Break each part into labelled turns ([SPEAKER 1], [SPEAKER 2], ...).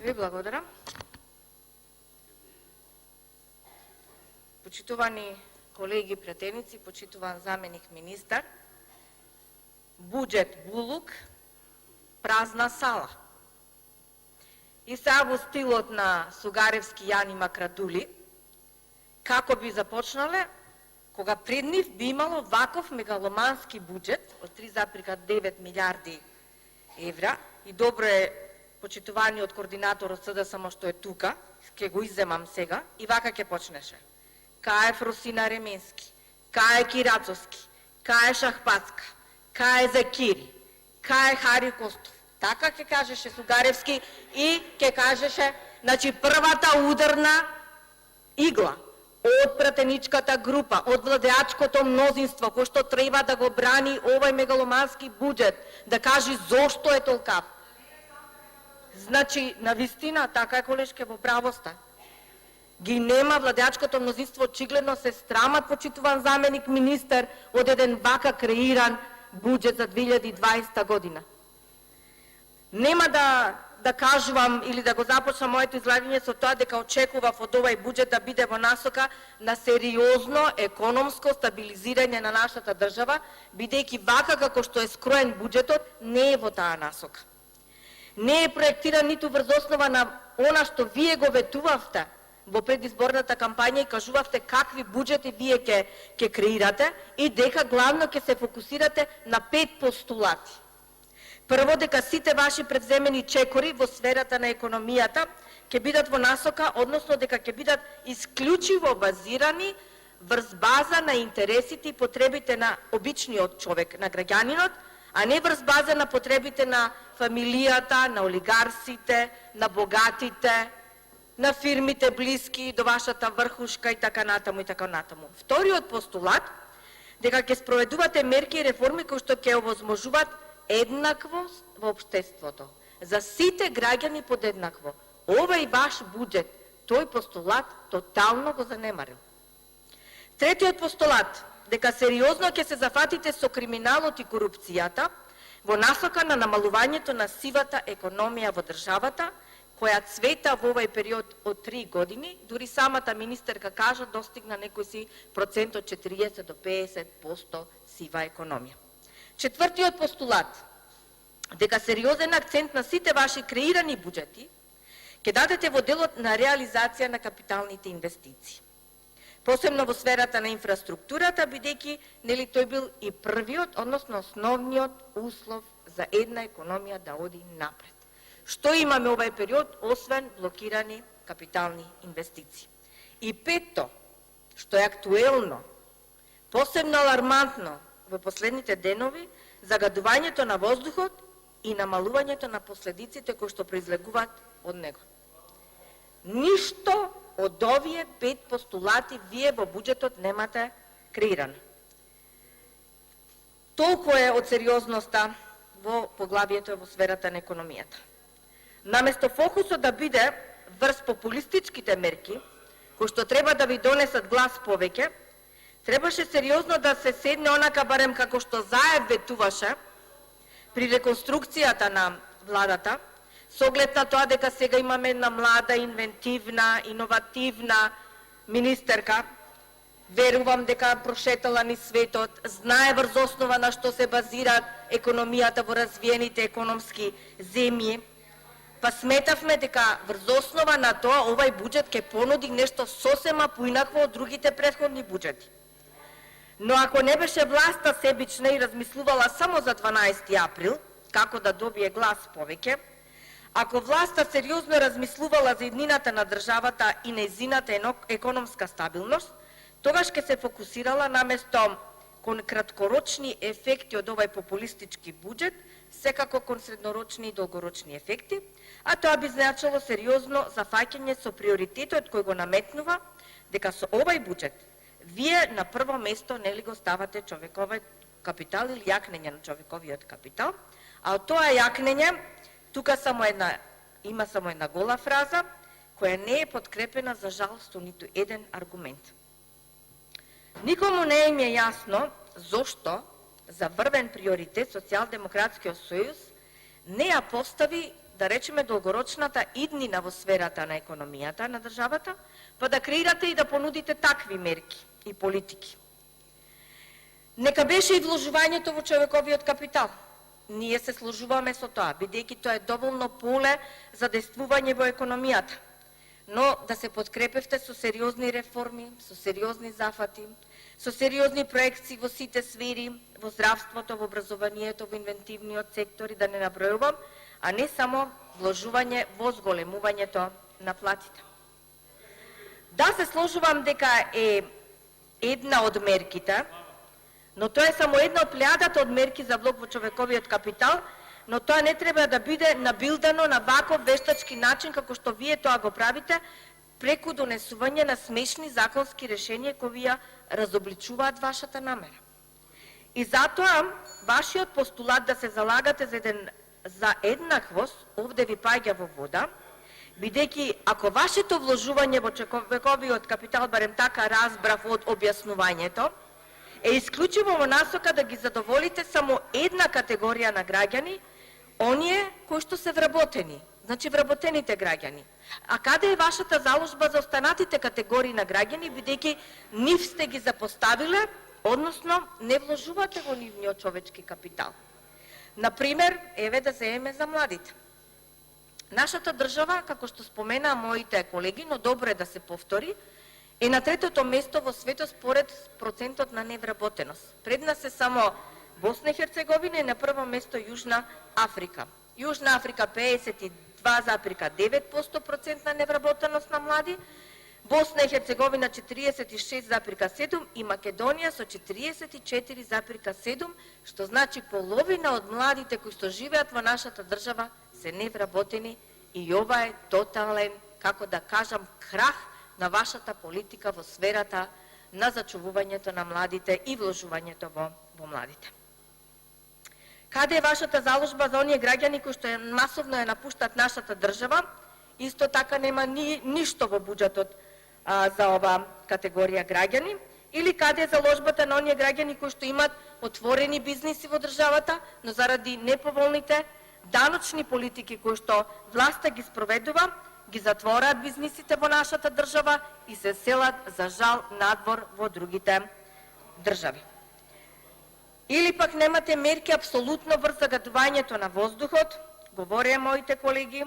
[SPEAKER 1] Ви благодарам. Почитувани колеги пратеници, почитуван заменик министар, буџет булук, празна сала. И сега во стилот на Сугаревски Јан има крадули, како би започнале, кога пред нив би имало ваков мегаломански буџет од 3,9 милиарди евра, и добро е почитуваниот координатор од СДС само што е тука, ќе го иземам сега, и вака ќе почнеше. Кај е Фросина Ременски, кај е Кирацовски, кај е Шахпацка, кај е Закири, кај е Хари Костов. Така ќе кажеше Сугаревски и ќе кажеше, значи првата ударна игла од пратеничката група, од владеачкото мнозинство, кој што треба да го брани овој мегаломански буџет, да кажи зошто е толкав. Значи, навистина, така е, колешке, во правоста. Ги нема владеачкото мнозинство, очигледно се страмат, почитуван заменик министер, од еден вака креиран буџет за 2020 година. Нема да кажувам или да го започнам моето излагање со тоа дека очекував од овој буџет да биде во насока на сериозно економско стабилизирање на нашата држава, бидејќи вака како што е скроен буџетот, не е во таа насока. Не е проектиран ниту врз основа на она што вие го ветувавте во предизборната кампања и кажувавте какви буџети вие ќе креирате и дека главно ќе се фокусирате на 5 постулати. Прво, дека сите ваши предземени чекори во сферата на економијата ќе бидат во насока, односно дека ќе бидат исклучиво базирани врз база на интересите и потребите на обичниот човек, на граѓанинот, а не врз база на потребите на фамилијата, на олигарсите, на богатите, на фирмите блиски до вашата врхушка и така натаму и така натаму. Вториот постулат, дека ќе спроведувате мерки и реформи кои што ќе овозможуваат еднаквост во општеството, за сите граѓани подеднакво. Овој ваш буџет, тој постулат тотално го занемарил. Третиот постулат, дека сериозно ќе се зафатите со криминалот и корупцијата во насока на намалувањето на сивата економија во државата, која цвета во овој период од 3 години, дури самата министерка кажа достигна некој си процент од 40 до 50% сива економија. Четвртиот постулат, дека сериозен акцент на сите ваши креирани буџети ќе дадете во делот на реализација на капиталните инвестиции. Посебно во сферата на инфраструктурата, бидејќи нели тој бил и првиот, односно основниот услов за една економија да оди напред. Што имаме овој период, освен блокирани капитални инвестиции? И петто, што е актуелно, посебно алармантно во последните денови, загадувањето на воздухот и намалувањето на последиците кои што произлегуваат од него. Ништо од овие 5 постулати вие во буџетот немате креирано. Толку е од сериозноста во поглавието во сферата на економијата. Наместо фокусот да биде врз популистичките мерки, кои што треба да ви донесат глас повеќе, требаше сериозно да се седне онака барем како што Заев ветуваше при реконструкцијата на владата, со оглед на тоа дека сега имаме една млада, инвентивна, иновативна министерка. Верувам дека прошетала ни светот, знае врз основа на што се базира економијата во развиените економски земји. Па сметавме дека врз основа на тоа овај буџет ќе понуди нешто сосема поинакво од другите претходни буџети. Но ако не беше власта себична и размислувала само за 12 април, како да добие глас повеќе, ако власта сериозно размислувала за иднината на државата и нејзината економска стабилност, тогаш ќе се фокусирала наместо кон краткорочни ефекти од овај популистички буџет, секако кон среднорочни и долгорочни ефекти, а тоа би значило сериозно зафаќање со приоритетот кој го наметнува, дека со овај буџет вие на прво место нели го ставате човековиот капитал или јакнење на човековиот капитал, а од тоа јакнење тука има само една гола фраза која не е подкрепена за жал со ниту еден аргумент. Никому не им е јасно зошто за врвен приоритет Социјалдемократскиот сојуз не ја постави да речеме долгорочната иднина во сферата на економијата на државата, па да креирате и да понудите такви мерки и политики. Нека беше и вложувањето во човековиот капитал. Ние се сложуваме со тоа, бидејќи тоа е доволно поле за действување во економијата. Но да се подкрепевте со сериозни реформи, со сериозни зафати, со сериозни проекции во сите сфери, во здравството, во образованието, во инвентивниот сектор и да не набројувам, а не само вложување во зголемувањето на платите. Да, се сложувам дека е една од мерките, но тоа е само една од плејадата од мерки за влог во човековиот капитал, но тоа не треба да биде набилдано на ваков вештачки начин како што вие тоа го правите, преку донесување на смешни законски решенија кои ја разобличуваат вашата намера. И затоа вашиот постулат да се залагате за еднаквост овде ви паѓа во вода, бидејќи ако вашето вложување во човековиот капитал, барем така разбрав од објаснувањето, е исклучиво во насока да ги задоволите само една категорија на граѓани, оние кои што се вработени, значи вработените граѓани. А каде е вашата заложба за останатите категории на граѓани, бидејќи нив сте ги запоставиле, односно не вложувате во нивниот човечки капитал. Например, еве да земеме за младите. Нашата држава, како што спомена моите колеги, но добро е да се повтори, е на третото место во светот според процентот на невработеност. Пред нас е само Босна и Херцеговина и на прво место Јужна Африка. Јужна Африка 52,9% процент на невработеност на млади, Босна и Херцеговина 46,7% и Македонија со 44,7%, што значи половина од младите кои што живеат во нашата држава се невработени и ова е тотален, како да кажам, крах на вашата политика во сферата на зачувувањето на младите и вложувањето во младите. Каде е вашата заложба за оние граѓани кои што масовно ја напуштат нашата држава? Исто така нема ништо во буџетот за ова категорија граѓани. Или каде е заложбата на оние граѓани кои што имат отворени бизниси во државата, но заради неповолните даночни политики кои што власта ги спроведува, ги затвораат бизнисите во нашата држава и се селат, за жал, надвор во другите држави. Или пак немате мерки апсолутно врз загадувањето на воздухот, говореа моите колеги,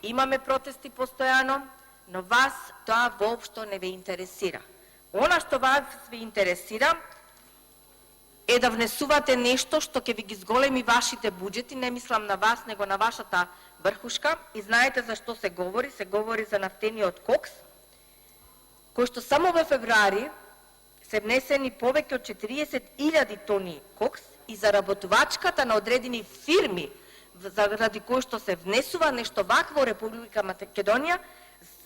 [SPEAKER 1] имаме протести постојано, но вас тоа воопшто не ве интересира. Она што вас ве интересира е да внесувате нешто што ќе ви ги зголеми вашите буџети, не мислам на вас, него на вашата врхушка, и знаете за што се говори за нафтениот кокс, кој што само во февруари се внесени повеќе од 40.000 тони кокс и заработувачката на одредени фирми заради кои што се внесува нешто вакво во Република Македонија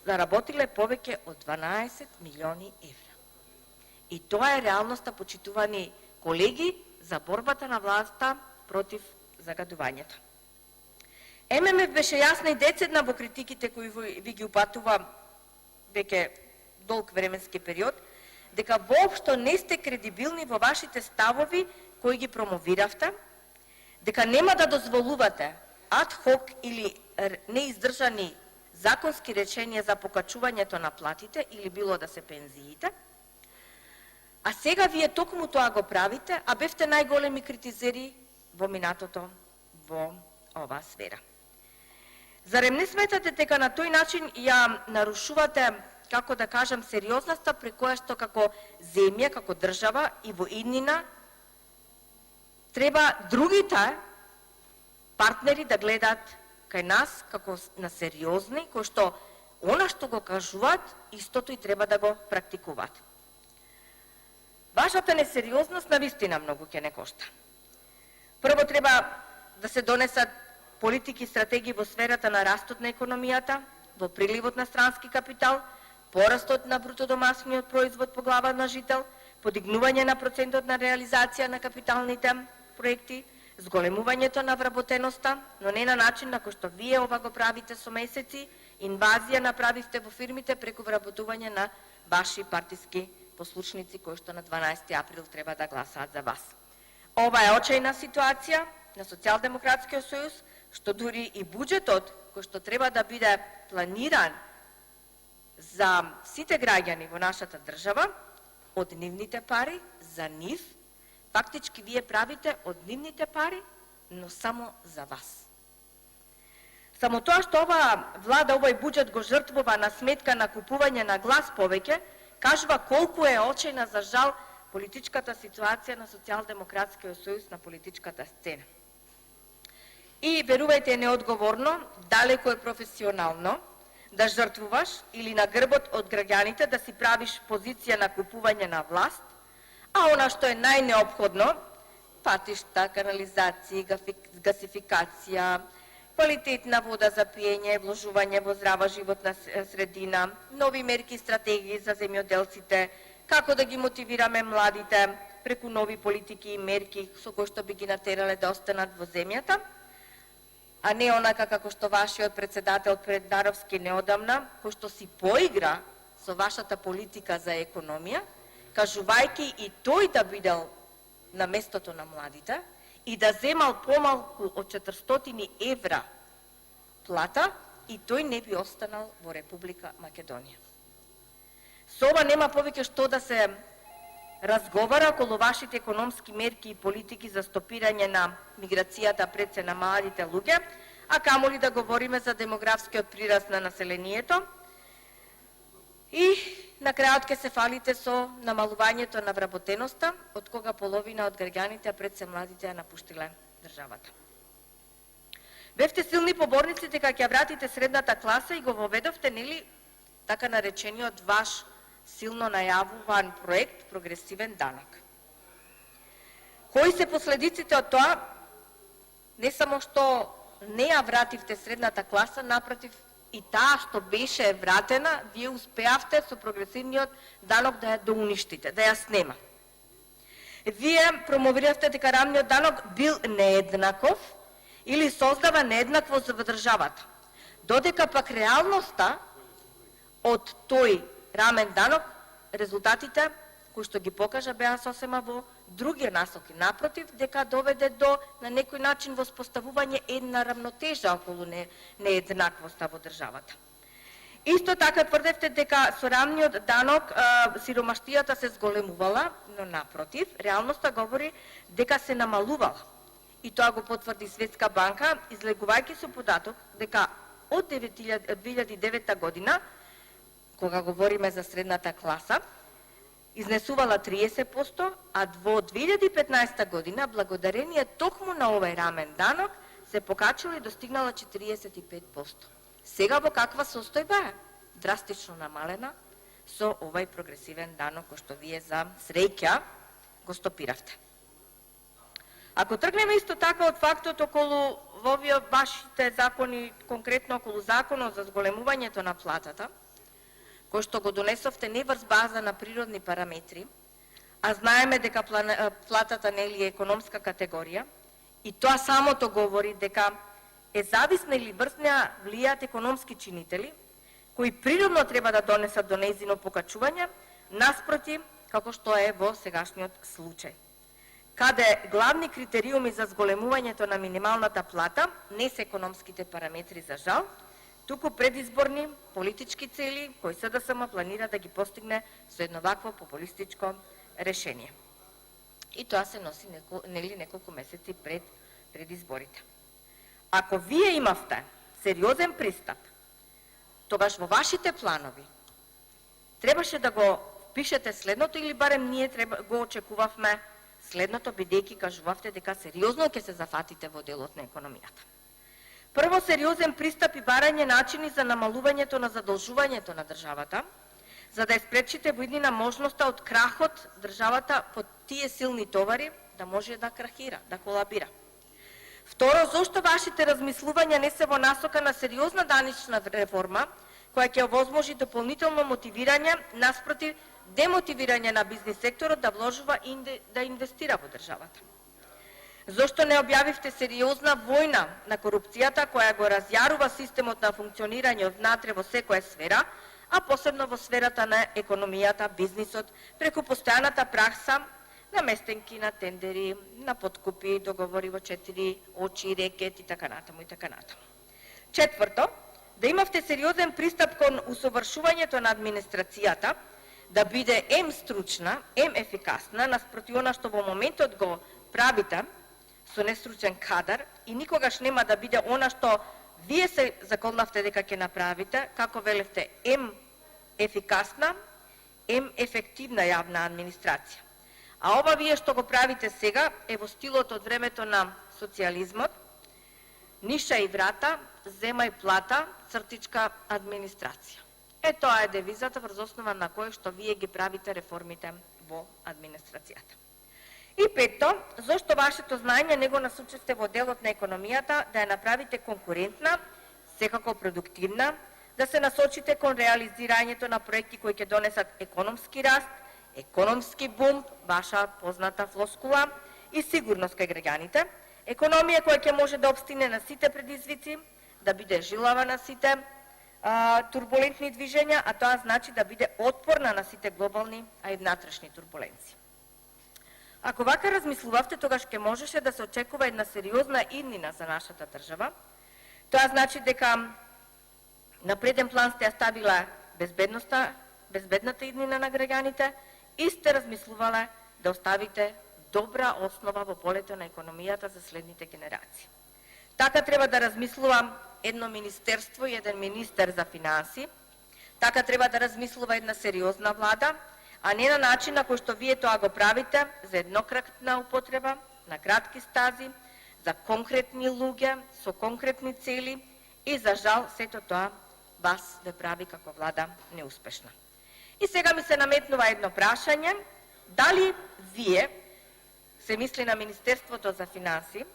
[SPEAKER 1] заработиле повеќе од 12 милиони евра. И тоа е реалноста, почитувани колеги, за борбата на власта против загадувањето. ММФ беше јасна и децидна во критиките кои ви ги упатува веќе долг временски период, дека воопшто не сте кредибилни во вашите ставови кои ги промовиравте, дека нема да дозволувате ад-хок или неиздржани законски реченија за покачувањето на платите или било да се пензиите, а сега вие токму тоа го правите, а бевте најголеми критизери во минатото во оваа сфера. Зарем не сметате дека на тој начин ја нарушувате, како да кажам, сериозноста при која што како земја, како држава и во иднина треба другите партнери да гледаат кај нас како на сериозни, кои што она што го кажуваат, истото и треба да го практикуваат. Вашата несериозност навистина многу ќе не кошта. Прво треба да се донесат политики и стратегии во сферата на растот на економијата, во приливот на странски капитал, порастот на брутодомашниот производ по глава на жител, подигнување на процентот на реализација на капиталните проекти, зголемувањето на вработеноста, но не на начин на кој што вие ова го правите со месеци, инвазија направивте во фирмите преку вработување на ваши партиски послушници кои што на 12 април треба да гласаат за вас. Ова е очајна ситуација на Социјалдемократскиот сојуз, што дури и буџетот кој што треба да биде планиран за сите граѓани во нашата држава, од нивните пари, за нив, фактички вие правите од нивните пари, но само за вас. Само тоа што ова влада, овој буџет го жртвува на сметка на купување на глас повеќе, кажува колку е очајна за жал политичката ситуација на Социјалдемократскиот сојуз на политичката сцена. И верувајте, е неодговорно, далеко е професионално да жртвуваш или на грбот од граѓаните да си правиш позиција на купување на власт, а она што е најнеопходно, патишта, канализација, гасификација, квалитетна вода за пиење, вложување во здрава животна средина, нови мерки и стратегии за земјоделците, како да ги мотивираме младите преку нови политики и мерки со кои што би ги натерале да останат во земјата, а не онака како што вашиот председател Преднаровски неодамна, кој што си поигра со вашата политика за економија, кажувајќи и тој да бидел на местото на младите и да земал помалку од 400 евра плата и тој не би останал во Република Македонија. Со ова нема повеќе што да се разговара околу вашите економски мерки и политики за стопирање на миграцијата пред се на младите луѓе, а камоли да говориме за демографскиот прираст на населението и на крајот ке се фалите со намалувањето на вработеноста, од кога половина од граѓаните пред се младите ја напуштиле државата. Бевте силни поборници дека ќе вратите средната класа и го воведовте, нели, така наречениот ваш силно најавуван проект прогресивен данок. Кои се последиците од тоа? Не само што не ја вративте средната класа, напротив, и таа што беше вратена, вие успеавте со прогресивниот данок да ја доуништите, да ја снема. Вие промовиравте дека рамниот данок бил нееднаков или создава нееднаквост во државата, додека пак реалноста од тој рамен данок, резултатите кои што ги покажа беа сосема во други насоки. Напротив, дека доведе до на некој начин воспоставување една рамнотежа околу нееднаквоста во државата. Исто така тврдевте дека со рамниот данок сиромаштијата се зголемувала, но напротив, реалноста говори дека се намалувала. И тоа го потврди Светска банка, излегувајќи со податок дека од 2009 година, кога говориме за средната класа, изнесувала 30%, а во 2015 година, благодарение токму на овој рамен данок, се покачила и достигнала 45%. Сега во каква состојба е? Драстично намалена со овој прогресивен данок кој што вие за среќа го стопиравте. Ако тргнеме исто така од фактот околу во овие вашите закони, конкретно околу законот за зголемувањето на платата, кој што го донесовте не врз база на природни параметри, а знаеме дека платата нели е економска категорија, и тоа самото говори дека е зависна или врз неа влијаат економски чинители, кои природно треба да донесат до нејзино покачување, наспроти како што е во сегашниот случај, каде главни критериуми за зголемувањето на минималната плата не се економските параметри за жал, туку предизборни политички цели кои СДСМ планира да ги постигне со едно вакво популистичко решение. И тоа се носи неколку месеци пред изборите. Ако вие имавте сериозен пристап, тогаш во вашите планови требаше да го впишете следното, или барем ние го очекувавме следното, бидејќи кажувавте дека сериозно ќе се зафатите во делот на економијата. Прво, сериозен пристап и барање начини за намалувањето на задолжувањето на државата, за да ја спречите во иднина можноста од крахот државата под тие силни товари да може да крахира, да колабира. Второ, зошто вашите размислувања не се во насока на сериозна данична реформа, која ќе овозможи дополнително мотивирање, наспротив демотивирање на бизнис секторот да вложува и да инвестира во државата? Зошто не објавивте сериозна војна на корупцијата која го разјарува системот на функционирање внатре во секоја сфера, а посебно во сферата на економијата, бизнисот, преку постојаната пракса наместенки на тендери, на подкупи, договори во 4 очи, рекет и така натаму и така натаму. Четврто, да имавте сериозен пристап кон усовршувањето на администрацијата, да биде ем стручна, ем ефикасна, наспроти она што во моментот го правите со нестручен кадар и никогаш нема да биде она што вие се заколнавте дека ќе направите, како велевте, ем ефикасна, ем ефективна јавна администрација. А ова вие што го правите сега е во стилот од времето на социјализмот, ниша и врата, земај плата, цртичка администрација. Тоа е девизата врз основа на која што вие ги правите реформите во администрацијата. И петто, зошто вашето знаење не го насочивте во делот на економијата да ја направите конкурентна, секако продуктивна, да се насочите кон реализирањето на проекти кои ќе донесат економски раст, економски бум, ваша позната флоскула, и сигурност кај граѓаните, економија која ќе може да обстине на сите предизвици, да биде жилава на сите турбулентни движења, а тоа значи да биде отпорна на сите глобални, а и внатрешни турбуленции. Ако вака размислувавте, тогаш ќе можеше да се очекува една сериозна иднина за нашата држава. Тоа значи дека на преден план сте ја ставила безбедната иднина на граѓаните и сте размислувале да оставите добра основа во полето на економијата за следните генерации. Така треба да размислува едно министерство и еден министер за финанси, така треба да размислува една сериозна влада, а не на начин на кој што вие тоа го правите за еднократна употреба, на кратки стази, за конкретни луѓе, со конкретни цели и за жал сето тоа вас ве прави како влада неуспешна. И сега ми се наметнува едно прашање, дали вие, се мисли на Министерството за финанси,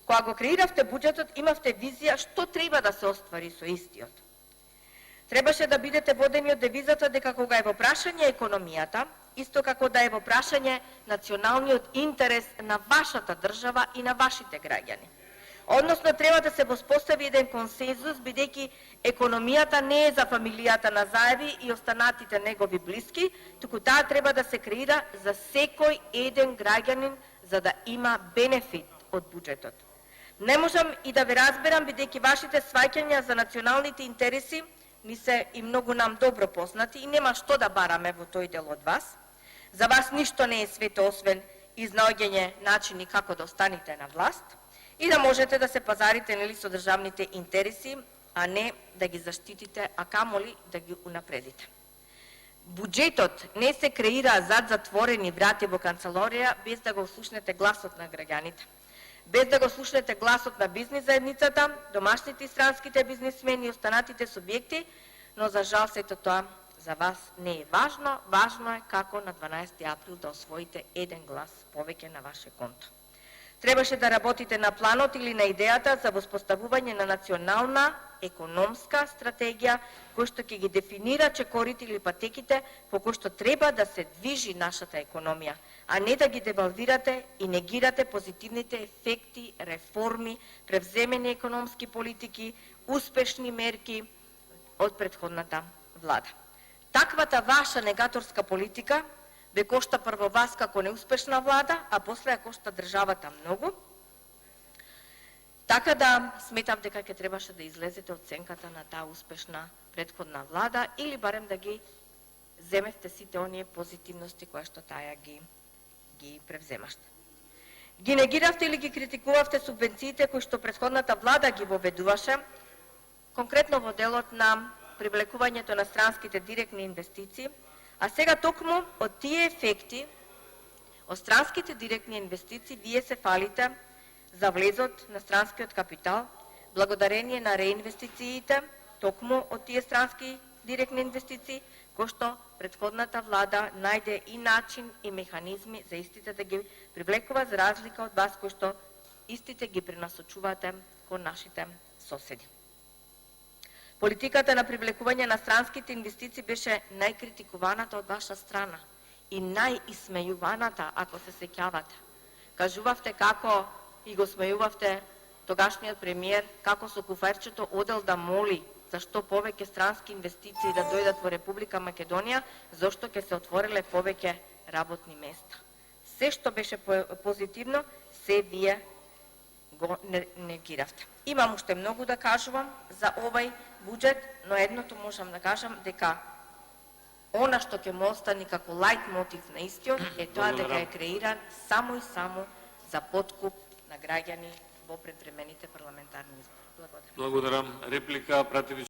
[SPEAKER 1] кога го креиравте буџетот, имавте визија што треба да се оствари со истиот. Требаше да бидете водени од девизата дека кога е во прашање економијата, исто како да е во прашање националниот интерес на вашата држава и на вашите граѓани. Односно, треба да се воспостави еден консензус, бидејќи економијата не е за фамилијата на Заеви и останатите негови блиски, туку таа треба да се креира за секој еден граѓанин за да има бенефит од буџетот. Не можам и да ве разберам, бидејќи вашите сваќања за националните интереси ни се и многу нам добро познати и нема што да бараме во тој дел од вас. За вас ништо не е свето освен изнаоѓање начини како да останете на власт и да можете да се пазарите нели со државните интереси, а не да ги заштитите, а камоли да ги унапредите. Буџетот не се креира зад затворени врати во канцеларија без да го слушнете гласот на граѓаните, без да го слушнете гласот на бизнис заедницата, домашните и странските бизнисмени и останатите субјекти, но за жал сето тоа за вас не е важно. Важно е како на 12 април да освоите еден глас повеќе на ваше конто. Требаше да работите на планот или на идејата за воспоставување на национална економска стратегија кој што ќе ги дефинира чекорите или патеките по кои што треба да се движи нашата економија, а не да ги девалвирате и негирате позитивните ефекти, реформи, превземени економски политики, успешни мерки од претходната влада. Таквата ваша негаторска политика ве кошта прво вас како неуспешна влада, а после ја кошта државата многу. Така да сметам дека ќе требаше да излезете од сенката на таа успешна претходна влада или барем да ги земевте сите оние позитивности кои што таа ги превземаште. Ги негиравте или ги критикувавте субвенциите кои што претходната влада ги воведуваше, конкретно во делот на привлекувањето на странските директни инвестиции, а сега токму од тие ефекти, од странските директни инвестиции, вие се фалите за влезот на странскиот капитал, благодарение на реинвестициите, токму од тие странски директни инвестиции, кои што претходната влада најде и начин и механизми за истите да ги привлекува, за разлика од вас кои што истите ги пренасочувате кон нашите соседи. Политиката на привлекување на странските инвестиции беше најкритикуваната од ваша страна и најисмејуваната, ако се сеќавате. Кажувавте како и го смејувавте тогашниот премиер, како со куфарчето одел да моли зашто повеќе странски инвестиции да дојдат во Република Македонија, зашто ќе се отвориле повеќе работни места. се што беше позитивно, се вие го негиравте. Имам уште многу да кажувам за овај буџет, но едното можам да кажам дека она што ќе му остане како лајт мотив на истиот е тоа дека е креиран само и само за подкуп на граѓани во предвремените парламентарни избори. Благодарам.
[SPEAKER 2] Благодарам. Реплика, Пратевич